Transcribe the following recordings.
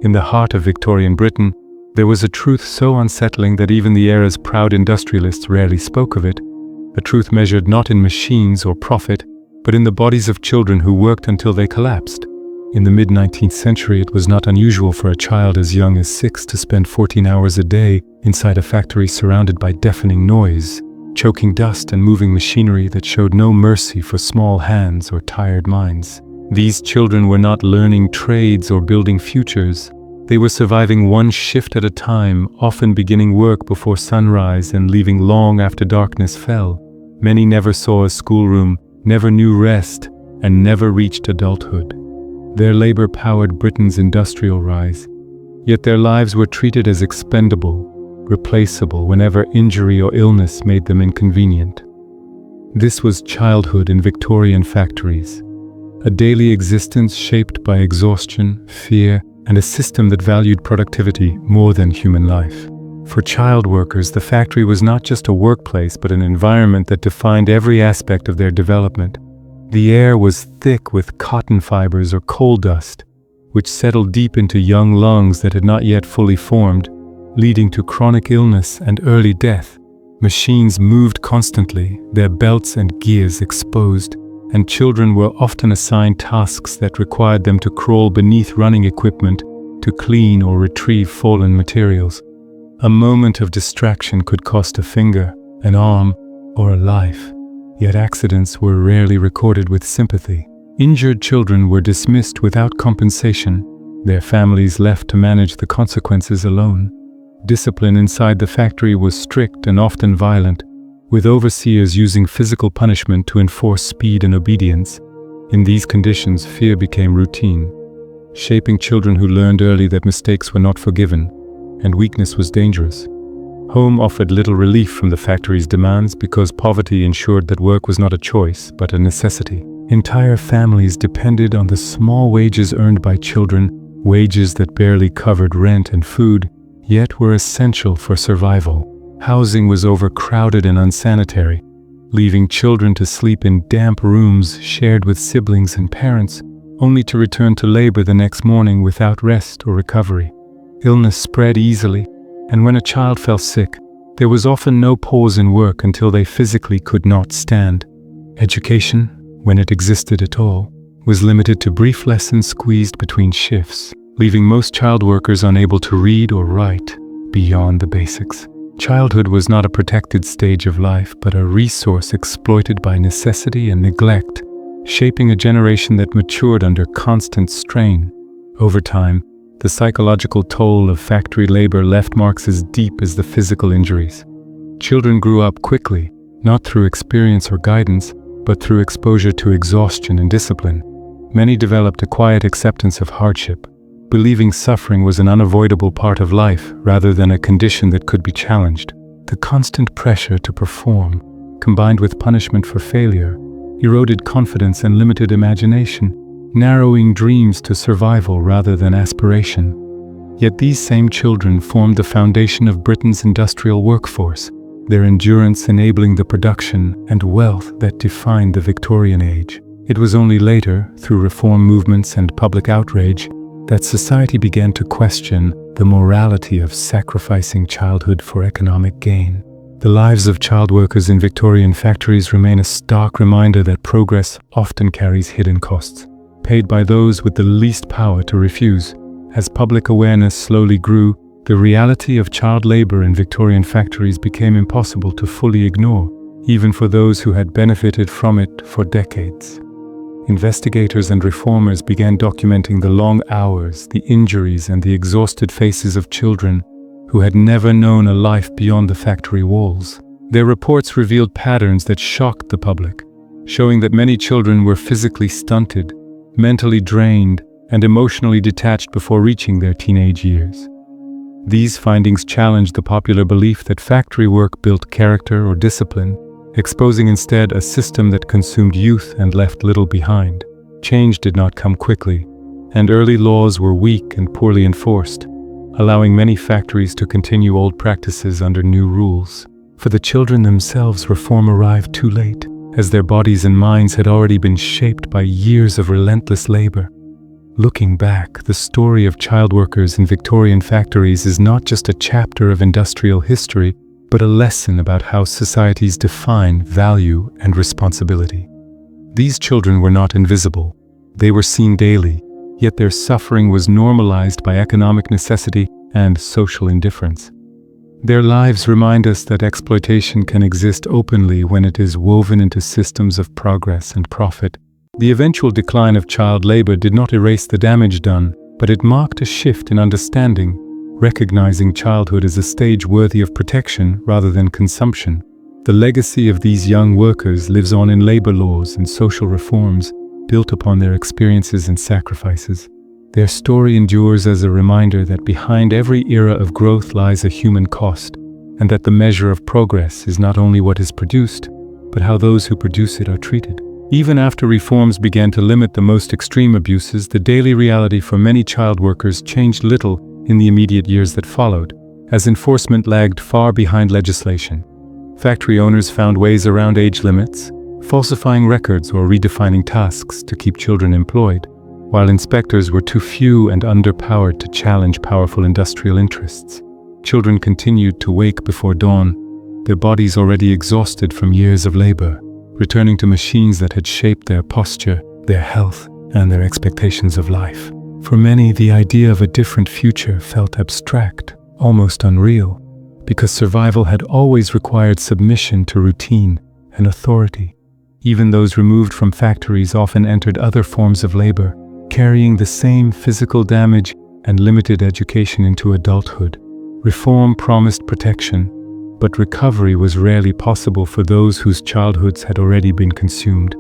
In the heart of Victorian Britain, there was a truth so unsettling that even the era's proud industrialists rarely spoke of it, a truth measured not in machines or profit, but in the bodies of children who worked until they collapsed. In the mid-19th century, it was not unusual for a child as young as 6 to spend 14 hours a day inside a factory surrounded by deafening noise, choking dust and moving machinery that showed no mercy for small hands or tired minds. These children were not learning trades or building futures. They were surviving one shift at a time, often beginning work before sunrise and leaving long after darkness fell. Many never saw a schoolroom, never knew rest, and never reached adulthood. Their labor powered Britain's industrial rise, yet their lives were treated as expendable, replaceable whenever injury or illness made them inconvenient. This was childhood in Victorian factories, a daily existence shaped by exhaustion, fear, and a system that valued productivity more than human life. For child workers, the factory was not just a workplace but an environment that defined every aspect of their development. The air was thick with cotton fibers or coal dust, which settled deep into young lungs that had not yet fully formed, leading to chronic illness and early death. Machines moved constantly, their belts and gears exposed, and children were often assigned tasks that required them to crawl beneath running equipment to clean or retrieve fallen materials. A moment of distraction could cost a finger, an arm, or a life. Yet accidents were rarely recorded with sympathy. Injured children were dismissed without compensation, their families left to manage the consequences alone. Discipline inside the factory was strict and often violent, with overseers using physical punishment to enforce speed and obedience. In these conditions, fear became routine, shaping children who learned early that mistakes were not forgiven, and weakness was dangerous. Home offered little relief from the factory's demands because poverty ensured that work was not a choice, but a necessity. Entire families depended on the small wages earned by children, wages that barely covered rent and food, yet were essential for survival. Housing was overcrowded and unsanitary, leaving children to sleep in damp rooms shared with siblings and parents, only to return to labor the next morning without rest or recovery. Illness spread easily, and when a child fell sick, there was often no pause in work until they physically could not stand. Education, when it existed at all, was limited to brief lessons squeezed between shifts, leaving most child workers unable to read or write beyond the basics. Childhood was not a protected stage of life, but a resource exploited by necessity and neglect, shaping a generation that matured under constant strain. Over time, the psychological toll of factory labor left marks as deep as the physical injuries. Children grew up quickly, not through experience or guidance, but through exposure to exhaustion and discipline. Many developed a quiet acceptance of hardship, believing suffering was an unavoidable part of life rather than a condition that could be challenged. The constant pressure to perform, combined with punishment for failure, eroded confidence and limited imagination, narrowing dreams to survival rather than aspiration. Yet these same children formed the foundation of Britain's industrial workforce, their endurance enabling the production and wealth that defined the Victorian age. It was only later, through reform movements and public outrage, that society began to question the morality of sacrificing childhood for economic gain. The lives of child workers in Victorian factories remain a stark reminder that progress often carries hidden costs, paid by those with the least power to refuse. As public awareness slowly grew, the reality of child labor in Victorian factories became impossible to fully ignore, even for those who had benefited from it for decades. Investigators and reformers began documenting the long hours, the injuries, and the exhausted faces of children who had never known a life beyond the factory walls. Their reports revealed patterns that shocked the public, showing that many children were physically stunted, mentally drained, and emotionally detached before reaching their teenage years. These findings challenged the popular belief that factory work built character or discipline, exposing instead a system that consumed youth and left little behind. Change did not come quickly, and early laws were weak and poorly enforced, allowing many factories to continue old practices under new rules. For the children themselves, reform arrived too late, as their bodies and minds had already been shaped by years of relentless labor. Looking back, the story of child workers in Victorian factories is not just a chapter of industrial history, but a lesson about how societies define value and responsibility. These children were not invisible. They were seen daily, yet their suffering was normalized by economic necessity and social indifference. Their lives remind us that exploitation can exist openly when it is woven into systems of progress and profit. The eventual decline of child labor did not erase the damage done, but it marked a shift in understanding, recognizing childhood as a stage worthy of protection rather than consumption. The legacy of these young workers lives on in labor laws and social reforms built upon their experiences and sacrifices. Their story endures as a reminder that behind every era of growth lies a human cost, and that the measure of progress is not only what is produced, but how those who produce it are treated. Even after reforms began to limit the most extreme abuses, the daily reality for many child workers changed little in the immediate years that followed, as enforcement lagged far behind legislation. Factory owners found ways around age limits, falsifying records or redefining tasks to keep children employed, while inspectors were too few and underpowered to challenge powerful industrial interests. Children continued to wake before dawn, their bodies already exhausted from years of labor, returning to machines that had shaped their posture, their health, and their expectations of life. For many, the idea of a different future felt abstract, almost unreal, because survival had always required submission to routine and authority. Even those removed from factories often entered other forms of labor, carrying the same physical damage and limited education into adulthood. Reform promised protection, but recovery was rarely possible for those whose childhoods had already been consumed.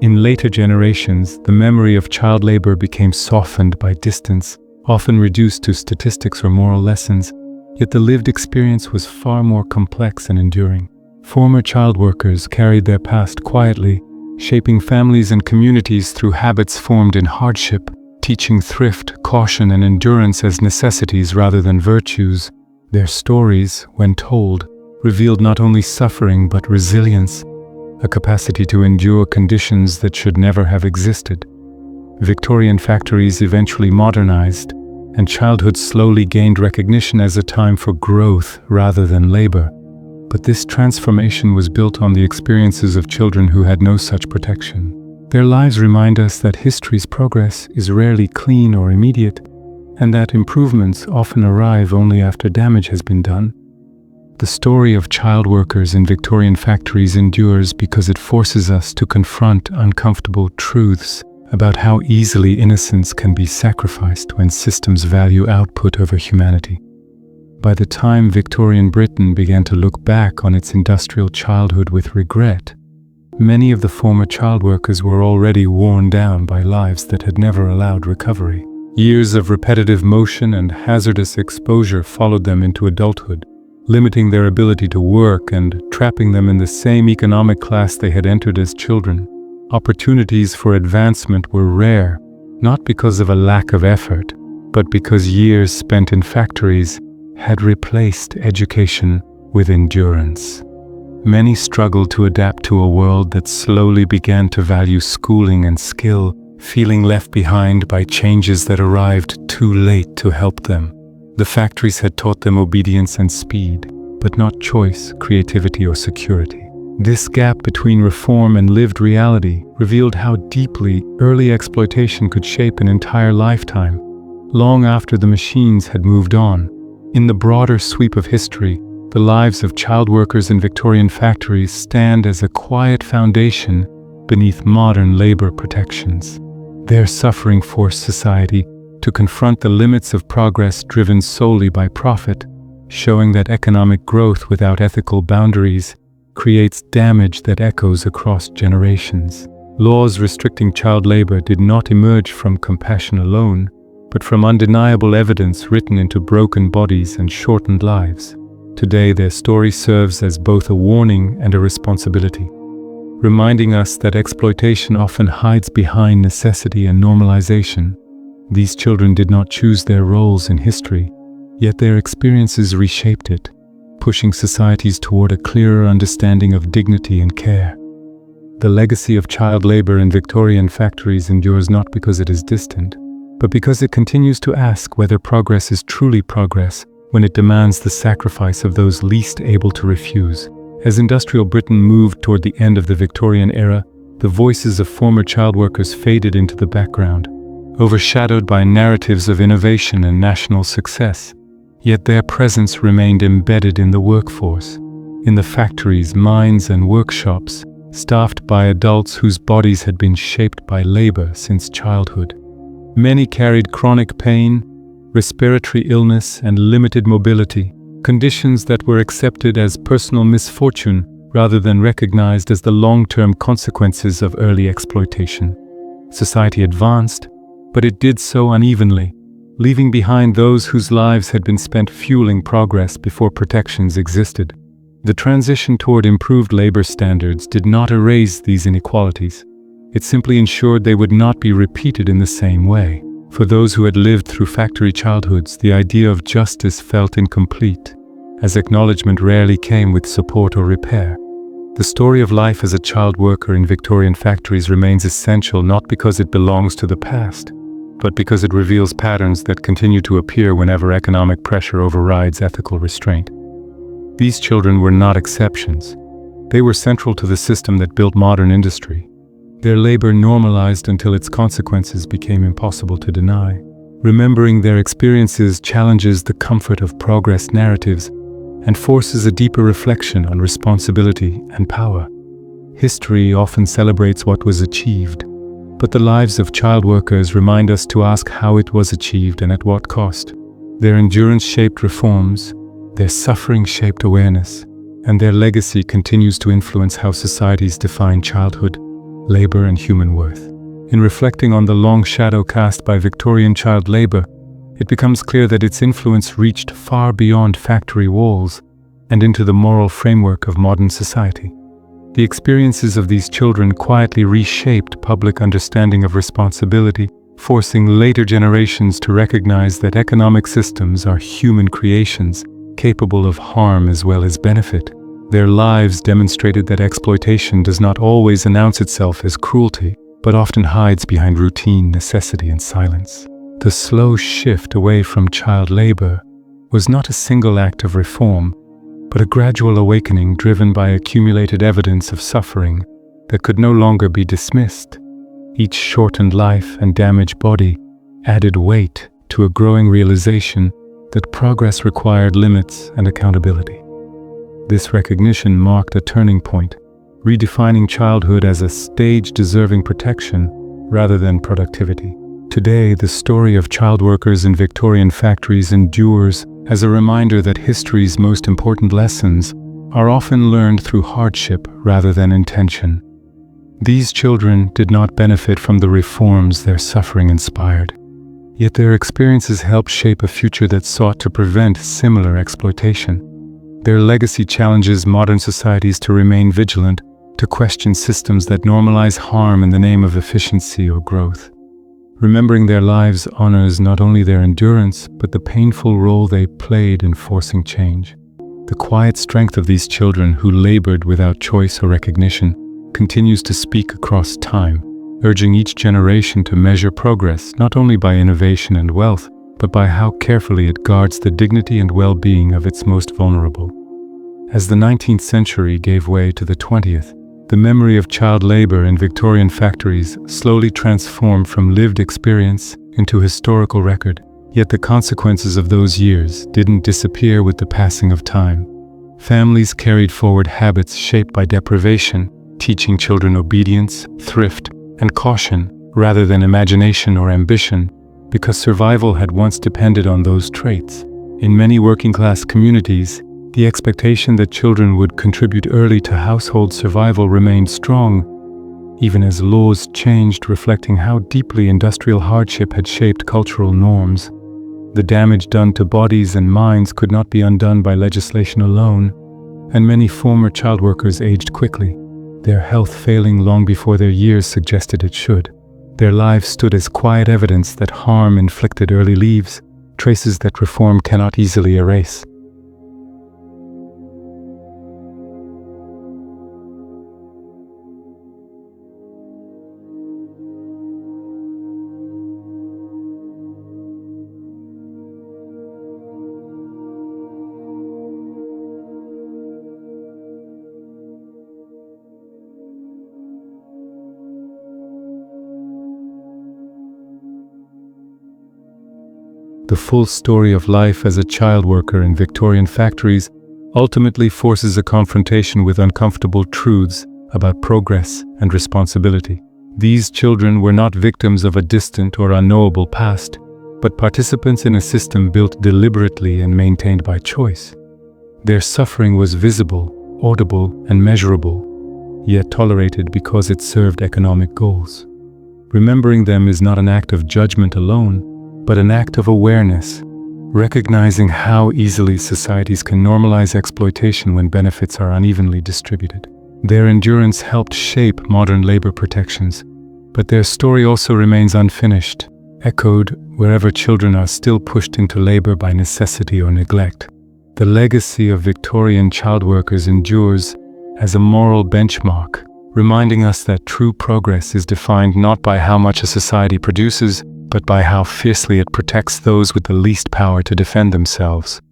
In later generations, the memory of child labor became softened by distance, often reduced to statistics or moral lessons, yet the lived experience was far more complex and enduring. Former child workers carried their past quietly, shaping families and communities through habits formed in hardship, teaching thrift, caution, and endurance as necessities rather than virtues. Their stories, when told, revealed not only suffering but resilience, a capacity to endure conditions that should never have existed. Victorian factories eventually modernized, and childhood slowly gained recognition as a time for growth rather than labor. But this transformation was built on the experiences of children who had no such protection. Their lives remind us that history's progress is rarely clean or immediate, and that improvements often arrive only after damage has been done. The story of child workers in Victorian factories endures because it forces us to confront uncomfortable truths about how easily innocence can be sacrificed when systems value output over humanity. By the time Victorian Britain began to look back on its industrial childhood with regret, many of the former child workers were already worn down by lives that had never allowed recovery. Years of repetitive motion and hazardous exposure followed them into adulthood, limiting their ability to work and trapping them in the same economic class they had entered as children. Opportunities for advancement were rare, not because of a lack of effort, but because years spent in factories had replaced education with endurance. Many struggled to adapt to a world that slowly began to value schooling and skill, feeling left behind by changes that arrived too late to help them. The factories had taught them obedience and speed, but not choice, creativity, or security. This gap between reform and lived reality revealed how deeply early exploitation could shape an entire lifetime, long after the machines had moved on. In the broader sweep of history, the lives of child workers in Victorian factories stand as a quiet foundation beneath modern labor protections. Their suffering forced society to confront the limits of progress driven solely by profit, showing that economic growth without ethical boundaries creates damage that echoes across generations. Laws restricting child labor did not emerge from compassion alone, but from undeniable evidence written into broken bodies and shortened lives. Today, their story serves as both a warning and a responsibility, reminding us that exploitation often hides behind necessity and normalization. These children did not choose their roles in history, yet their experiences reshaped it, pushing societies toward a clearer understanding of dignity and care. The legacy of child labor in Victorian factories endures not because it is distant, but because it continues to ask whether progress is truly progress when it demands the sacrifice of those least able to refuse. As industrial Britain moved toward the end of the Victorian era, the voices of former child workers faded into the background, overshadowed by narratives of innovation and national success. Yet their presence remained embedded in the workforce, in the factories, mines, and workshops, staffed by adults whose bodies had been shaped by labor since childhood. Many carried chronic pain, respiratory illness, and limited mobility, conditions that were accepted as personal misfortune rather than recognized as the long-term consequences of early exploitation. Society advanced, but it did so unevenly, leaving behind those whose lives had been spent fueling progress before protections existed. The transition toward improved labor standards did not erase these inequalities. It simply ensured they would not be repeated in the same way. For those who had lived through factory childhoods, the idea of justice felt incomplete, as acknowledgement rarely came with support or repair. The story of life as a child worker in Victorian factories remains essential not because it belongs to the past, but because it reveals patterns that continue to appear whenever economic pressure overrides ethical restraint. These children were not exceptions. They were central to the system that built modern industry. Their labor normalized until its consequences became impossible to deny. Remembering their experiences challenges the comfort of progress narratives and forces a deeper reflection on responsibility and power. History often celebrates what was achieved, but the lives of child workers remind us to ask how it was achieved and at what cost. Their endurance shaped reforms, their suffering shaped awareness, and their legacy continues to influence how societies define childhood, labor, and human worth. In reflecting on the long shadow cast by Victorian child labor, it becomes clear that its influence reached far beyond factory walls and into the moral framework of modern society. The experiences of these children quietly reshaped public understanding of responsibility, forcing later generations to recognize that economic systems are human creations, capable of harm as well as benefit. Their lives demonstrated that exploitation does not always announce itself as cruelty, but often hides behind routine, necessity, and silence. The slow shift away from child labor was not a single act of reform, but a gradual awakening driven by accumulated evidence of suffering that could no longer be dismissed. Each shortened life and damaged body added weight to a growing realization that progress required limits and accountability. This recognition marked a turning point, redefining childhood as a stage deserving protection rather than productivity. Today, the story of child workers in Victorian factories endures as a reminder that history's most important lessons are often learned through hardship rather than intention. These children did not benefit from the reforms their suffering inspired, yet their experiences helped shape a future that sought to prevent similar exploitation. Their legacy challenges modern societies to remain vigilant, to question systems that normalize harm in the name of efficiency or growth. Remembering their lives honors not only their endurance, but the painful role they played in forcing change. The quiet strength of these children who labored without choice or recognition continues to speak across time, urging each generation to measure progress not only by innovation and wealth, but by how carefully it guards the dignity and well-being of its most vulnerable. As the 19th century gave way to the 20th, the memory of child labor in Victorian factories slowly transformed from lived experience into historical record. Yet the consequences of those years didn't disappear with the passing of time. Families carried forward habits shaped by deprivation, teaching children obedience, thrift, and caution rather than imagination or ambition, because survival had once depended on those traits. In many working-class communities, the expectation that children would contribute early to household survival remained strong, even as laws changed reflecting how deeply industrial hardship had shaped cultural norms. The damage done to bodies and minds could not be undone by legislation alone, and many former child workers aged quickly, their health failing long before their years suggested it should. Their lives stood as quiet evidence that harm inflicted early leaves, traces that reform cannot easily erase. The full story of life as a child worker in Victorian factories ultimately forces a confrontation with uncomfortable truths about progress and responsibility. These children were not victims of a distant or unknowable past, but participants in a system built deliberately and maintained by choice. Their suffering was visible, audible, and measurable, yet tolerated because it served economic goals. Remembering them is not an act of judgment alone, but an act of awareness, recognizing how easily societies can normalize exploitation when benefits are unevenly distributed. Their endurance helped shape modern labor protections, but their story also remains unfinished, echoed wherever children are still pushed into labor by necessity or neglect. The legacy of Victorian child workers endures as a moral benchmark, reminding us that true progress is defined not by how much a society produces, but by how fiercely it protects those with the least power to defend themselves.